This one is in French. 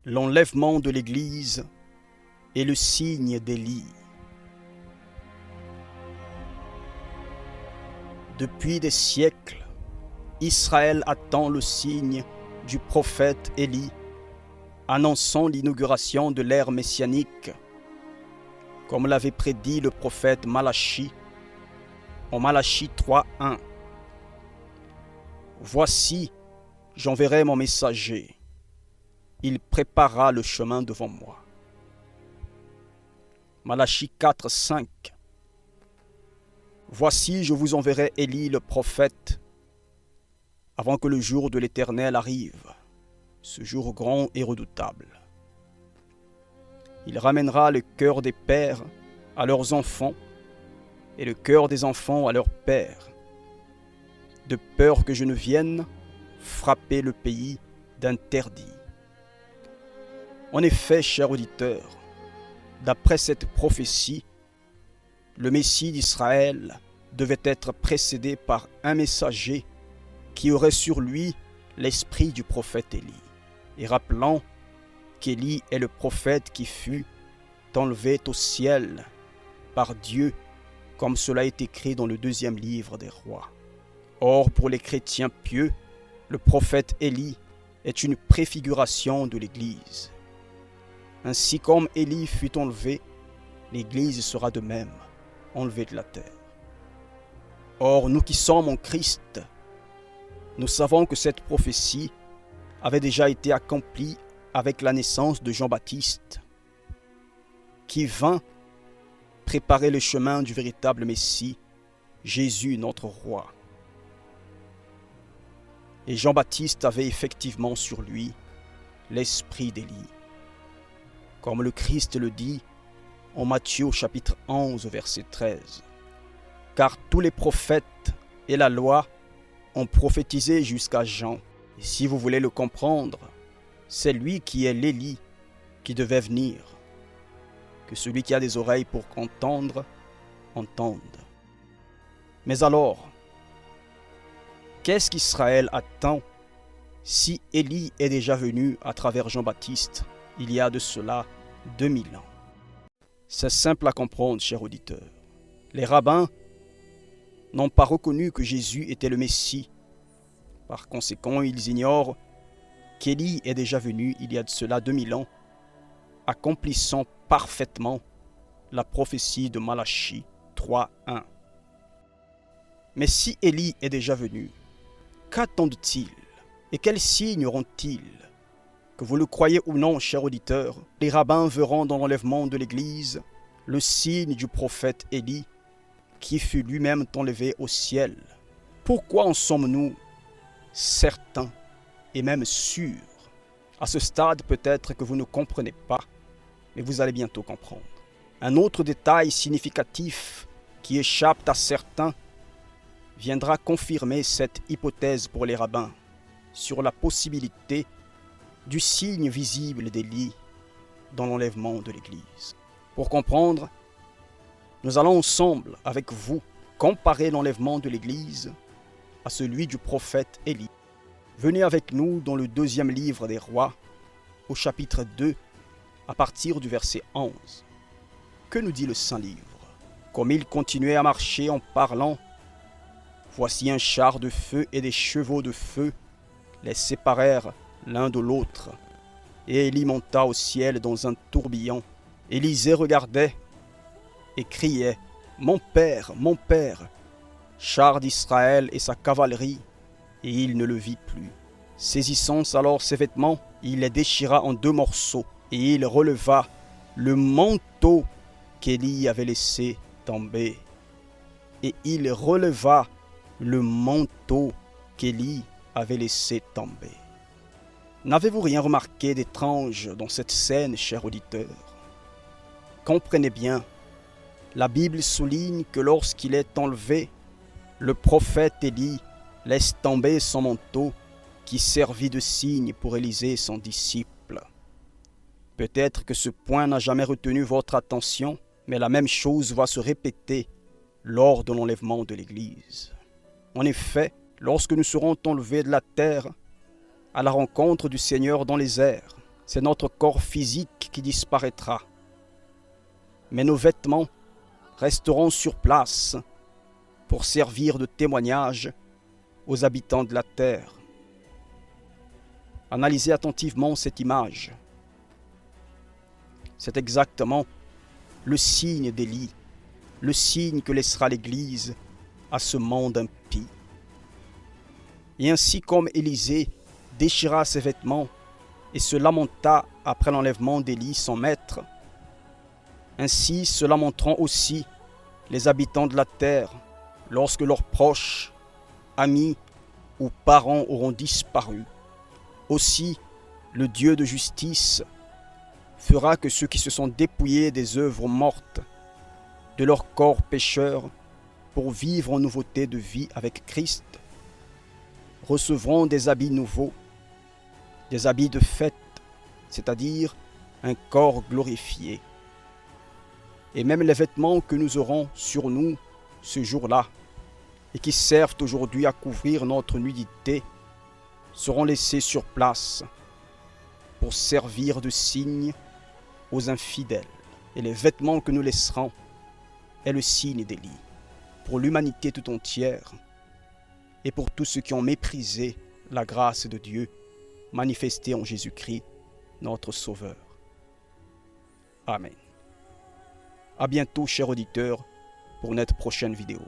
l'enlèvement de l'Église est le signe d'Élie. Depuis des siècles, Israël attend le signe du prophète Élie, annonçant l'inauguration de l'ère messianique, comme l'avait prédit le prophète Malachie, en Malachie 3:1. Voici, j'enverrai mon messager. Il préparera le chemin devant moi. Malachie 4:5. Voici, je vous enverrai Élie le prophète, avant que le jour de l'Éternel arrive, ce jour grand et redoutable. Il ramènera le cœur des pères à leurs enfants et le cœur des enfants à leurs pères, de peur que je ne vienne frapper le pays d'interdit. En effet, chers auditeurs, d'après cette prophétie, le Messie d'Israël devait être précédé par un messager qui aurait sur lui l'esprit du prophète Élie. Et rappelant qu'Élie est le prophète qui fut enlevé au ciel par Dieu, comme cela est écrit dans le 2e livre des rois. Or, pour les chrétiens pieux, le prophète Élie est une préfiguration de l'Église. Ainsi comme Élie fut enlevé, l'Église sera de même enlevée de la terre. Or, nous qui sommes en Christ, nous savons que cette prophétie avait déjà été accomplie avec la naissance de Jean-Baptiste, qui vint préparer le chemin du véritable Messie, Jésus notre roi. Et Jean-Baptiste avait effectivement sur lui l'esprit d'Élie, comme le Christ le dit en Matthieu chapitre 11 verset 13. Car tous les prophètes et la loi ont prophétisé jusqu'à Jean. Et si vous voulez le comprendre, c'est lui qui est l'Élie qui devait venir. Que celui qui a des oreilles pour entendre, entende. Mais alors, qu'est-ce qu'Israël attend si Élie est déjà venu à travers Jean-Baptiste il y a de cela 2000 ans? C'est simple à comprendre, chers auditeurs. Les rabbins n'ont pas reconnu que Jésus était le Messie. Par conséquent, ils ignorent qu'Élie est déjà venu il y a de cela 2000 ans, accomplissant parfaitement la prophétie de Malachie 3:1. Mais si Élie est déjà venu, qu'attendent-ils et quels signes auront-ils? Que vous le croyez ou non, chers auditeurs, les rabbins verront dans l'enlèvement de l'Église le signe du prophète Élie qui fut lui-même enlevé au ciel. Pourquoi en sommes-nous certains et même sûrs? À ce stade, peut-être que vous ne comprenez pas, mais vous allez bientôt comprendre. Un autre détail significatif qui échappe à certains viendra confirmer cette hypothèse pour les rabbins sur la possibilité du signe visible d'Élie dans l'enlèvement de l'Église. Pour comprendre, nous allons ensemble, avec vous, comparer l'enlèvement de l'Église à celui du prophète Élie. Venez avec nous dans le 2e livre des rois, au chapitre 2, à partir du verset 11. Que nous dit le Saint-Livre? Comme il continuait à marcher en parlant, voici un char de feu et des chevaux de feu les séparèrent l'un de l'autre. Et Élie monta au ciel dans un tourbillon. Élisée regardait et criait, mon père, char d'Israël et sa cavalerie, et il ne le vit plus. Saisissant alors ses vêtements, il les déchira en 2 morceaux, et il releva le manteau qu'Élie avait laissé tomber. Et il releva le manteau qu'Élie avait laissé tomber. N'avez-vous rien remarqué d'étrange dans cette scène, chers auditeurs? Comprenez bien, la Bible souligne que lorsqu'il est enlevé, le prophète Élie laisse tomber son manteau qui servit de signe pour Élisée son disciple. Peut-être que ce point n'a jamais retenu votre attention, mais la même chose va se répéter lors de l'enlèvement de l'Église. En effet, lorsque nous serons enlevés de la terre à la rencontre du Seigneur dans les airs, c'est notre corps physique qui disparaîtra. Mais nos vêtements resteront sur place pour servir de témoignage aux habitants de la terre. Analysez attentivement cette image. C'est exactement le signe d'Élie, le signe que laissera l'Église à ce monde impie. Et ainsi comme Élisée déchira ses vêtements et se lamenta après l'enlèvement d'Élie son maître, ainsi se lamenteront aussi les habitants de la terre lorsque leurs proches, amis ou parents auront disparu. Aussi, le Dieu de justice fera que ceux qui se sont dépouillés des œuvres mortes, de leur corps pécheur, pour vivre en nouveauté de vie avec Christ, recevront des habits nouveaux, des habits de fête, c'est-à-dire un corps glorifié. Et même les vêtements que nous aurons sur nous ce jour-là, et qui servent aujourd'hui à couvrir notre nudité, seront laissés sur place pour servir de signe aux infidèles. Et les vêtements que nous laisserons est le signe d'Élie pour l'humanité tout entière et pour tous ceux qui ont méprisé la grâce de Dieu manifestée en Jésus-Christ, notre Sauveur. Amen. À bientôt, chers auditeurs, pour notre prochaine vidéo.